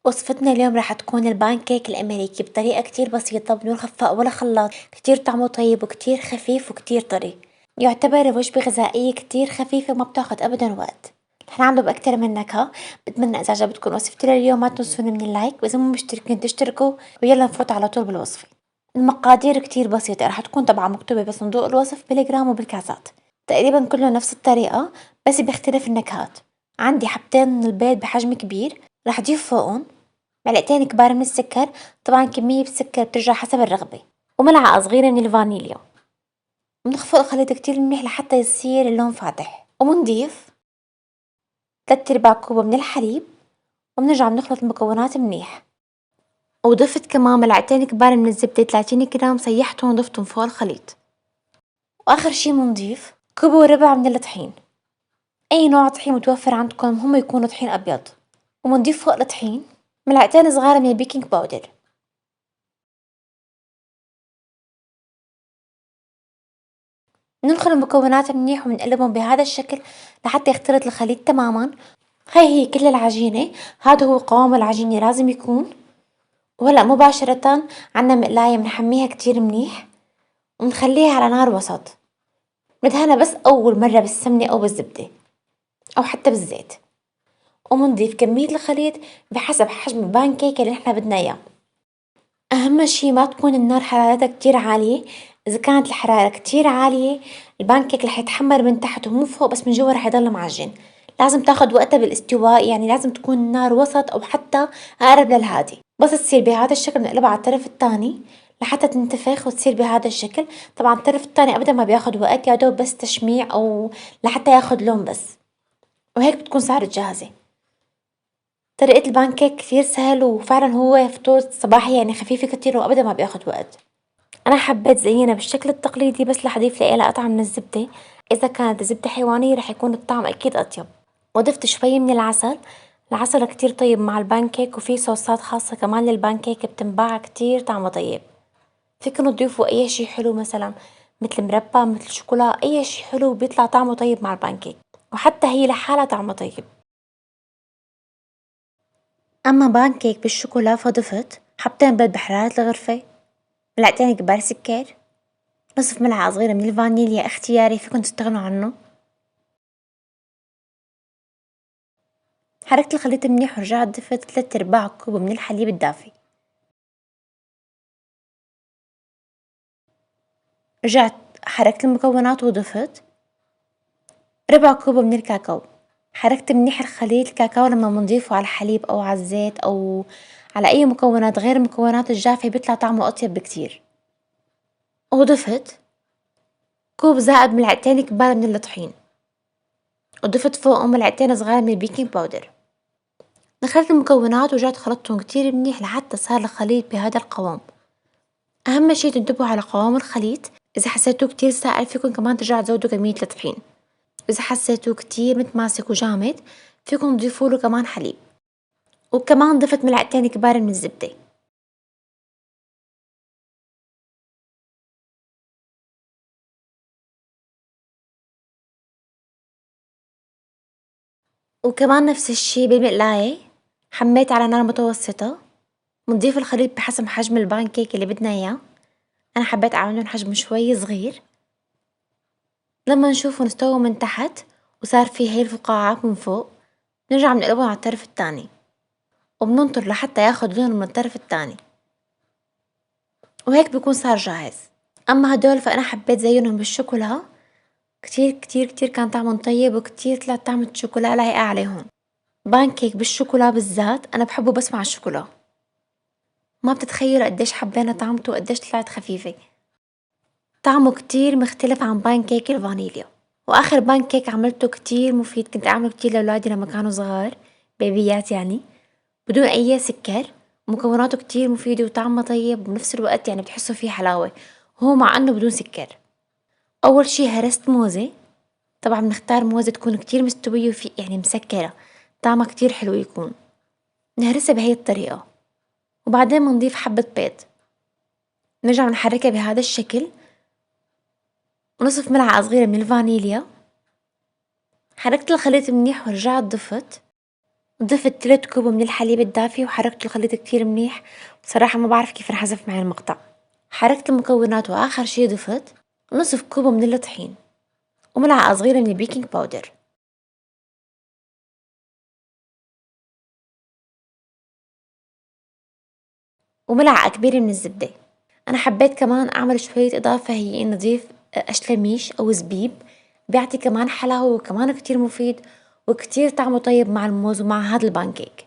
وصفتنا اليوم راح تكون البانكيك الأمريكي بطريقة كتير بسيطة بدون خفاء ولا خلاط، كتير طعمه طيب وكتير خفيف وكتير طري. يعتبر وجبة غذائية كتير خفيفة وما بتاخد أبدا وقت. رح نعمله بأكتر من نكهة. بتمنى إذا عجبتكم وصفتي لليوم ما تنسوني من اللايك، وإذا مو مشتركين تشتركوا، ويلا نفوت على طول بالوصفة. المقادير كتير بسيطة، رح تكون طبعا مكتوبة بصندوق الوصف بالجرام وبالكاسات. تقريبا كله نفس الطريقة بس بيختلف النكهات. عندي حبتين من البيض بحجم كبير، رح أضيف فوقهم معلقتين كبار من السكر، طبعا كمية السكر بترجع حسب الرغبة، وملعقة صغيرة من الفانيليا. بنخفق الخليط كتير منيح لحتى يصير اللون فاتح، وبنضيف 3/4 كوب من الحليب، وبنرجع بنخلط المكونات منيح. وضفت كمان ملعقتين كبار من الزبدة 30 جرام، سيحتهم وضفتهم فوق الخليط. وآخر شي بنضيف 1.25 كوب من الطحين، أي نوع طحين متوفر عندكم، هم يكونوا طحين أبيض. وبنضيف فوق الطحين ملعقتين صغار من البيكنج باودر. ننخل المكونات منيح وبنقلبهم بهذا الشكل لحتى يختلط الخليط تماما. هي كل العجينة، هذا هو قوام العجينة لازم يكون. وهلأ مباشرة عنا مقلاية بنحميها كتير منيح وبنخليها على نار وسط، ندهنها بس أول مرة بالسمنة أو بالزبدة أو حتى بالزيت، وبنضيف كمية الخليط بحسب حجم البانكيك اللي احنا بدنا اياه. أهم شي ما تكون النار حرارتها كتير عالية، إذا كانت الحرارة كتير عالية البانكيك رح يتحمر من تحت ومو فوق بس من جوا رح يضل معجن. لازم تاخد وقتها بالاستواء، يعني لازم تكون النار وسط أو حتى أقرب للهادي. بس تصير بهذا الشكل بنقلبها على الطرف التاني لحتى تنتفخ وتصير بهذا الشكل. طبعا الطرف التاني أبدا ما بياخد وقت، يا دوب بس تشميع أو لحتى ياخد لون بس، وهيك بتكون صارت جاهزة. طريقة البانكيك كثير سهل وفعلا هو فطور صباحي، يعني خفيف كتير وأبدا ما بياخد وقت. أنا حبيت زينها بالشكل التقليدي بس رح أضيف لها قطعة من الزبدة، إذا كانت زبدة حيوانية رح يكون الطعم أكيد أطيب. وضفت شوي من العسل، العسل كتير طيب مع البانكيك، وفي صوصات خاصة كمان للبانكيك بتنباع كتير طعمها طيب. فيكنوا تضيفوا أي شي حلو مثلا مثل مربى مثل شوكولا، أي شي حلو بيطلع طعمه طيب مع البانكيك، وحتى هي لحالها طعمها طيب. أما بانكيك بالشوكولا فضفت حبتين بيض بحرارة الغرفة، ملعقتين كبار سكر، نصف ملعقة صغيرة من الفانيليا اختياري فيكن تستغنوا عنه. حركت الخليط منيح ورجعت ضفت 3/4 كوب من الحليب الدافي. رجعت حركت المكونات وضفت ربع كوب من الكاكاو. حركت منيح الخليط، الكاكاو لما بنضيفه على الحليب أو على الزيت أو على أي مكونات غير المكونات الجافة بيطلع طعمه أطيب بكتير. وضفت كوب زائد ملعقتين كبار من الطحين، وضفت فوقهم ملعقتين صغار من البيكنج باودر. دخلت المكونات ورجعت خلطتهم كتير منيح لحتى صار الخليط بهذا القوام. أهم شي تنتبهوا على قوام الخليط، إذا حسيتوه كتير سائل فيكن كمان ترجعوا تزودوا كمية الطحين، إذا حسيتوه كتير متماسك وجامد فيكن تضيفوله كمان حليب. وكمان ضفت ملعقتين كبار من الزبدة. وكمان نفس الشي بالمقلاية، حميت على نار متوسطة، بنضيف الخليط بحسب حجم البانكيك اللي بدنا إياه. أنا حبيت أعملهم حجم شوي صغير. لما نشوفه استوى من تحت وصار فيه هاي الفقاعات من فوق، نرجع بنقلبهم على الطرف التاني وبننطر لحتى ياخد لون من الطرف التاني، وهيك بيكون صار جاهز. أما هدول فأنا حبيت زينهم بالشوكولا، كتير كتير كتير كان طعمهم طيب وكتير طلع طعم الشوكولا لايقة عليهم. بانكيك بالشوكولا بالذات أنا بحبه بس مع الشوكولا، ما بتتخيلوا قديش حبينا طعمته وقديش طلعت خفيفة. طعمه كتير مختلف عن بانكيك الفانيليا. وآخر بانكيك عملته كتير مفيد، كنت أعمله كتير لأولادي لما كانوا صغار، بيبيات يعني، بدون أي سكر. مكوناته كتير مفيدة وطعمه طيب وبنفس الوقت يعني بتحسوا فيه حلاوة، هو مع إنه بدون سكر. أول شي هرست موزة، طبعا بنختار موزة تكون كتير مستوية وفي يعني مسكرة، طعمها كتير حلو يكون. نهرسها بهي الطريقة، وبعدين بنضيف حبة بيض، نرجع نحركها بهذا الشكل، ونصف ملعقة صغيرة من الفانيليا. حركت الخليط منيح ورجعت ضفت ضفت 3 كوب من الحليب الدافي وحركت الخليط كتير منيح. بصراحة ما بعرف كيف رح أحذف معي المقطع. حركت المكونات وآخر شي ضفت نصف كوب من الطحين وملعقة صغيرة من البيكنج باودر وملعقة كبيرة من الزبدة. أنا حبيت كمان أعمل شوية إضافة، هي إني أضيف أشلميش أو زبيب، بيعطي كمان حلاوة وكمان كتير مفيد وكتير طعمه طيب مع الموز ومع هاد البانكيك.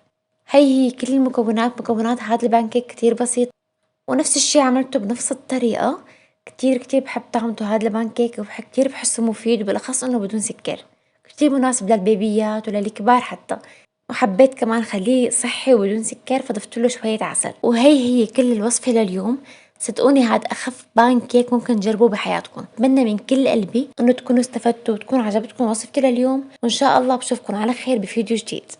هي كل المكونات، مكونات هاد البانكيك كتير بسيط، ونفس الشي عملته بنفس الطريقة. كتير بحب طعمته هاد البانكيك كتير بحسه مفيد، وبالأخص إنه بدون سكر، كتير مناسب للبيبيات وللكبار حتى. وحبيت كمان خليه صحي وبدون سكر فضفت شوية عسل. هي كل الوصفة لليوم. صدقوني هاد أخف بانكيك ممكن تجربوه بحياتكم. أتمنى من كل قلبي إنه تكونوا استفدتوا وتكون عجبتكم وصفتي لليوم، وإن شاء الله بشوفكم على خير بفيديو جديد.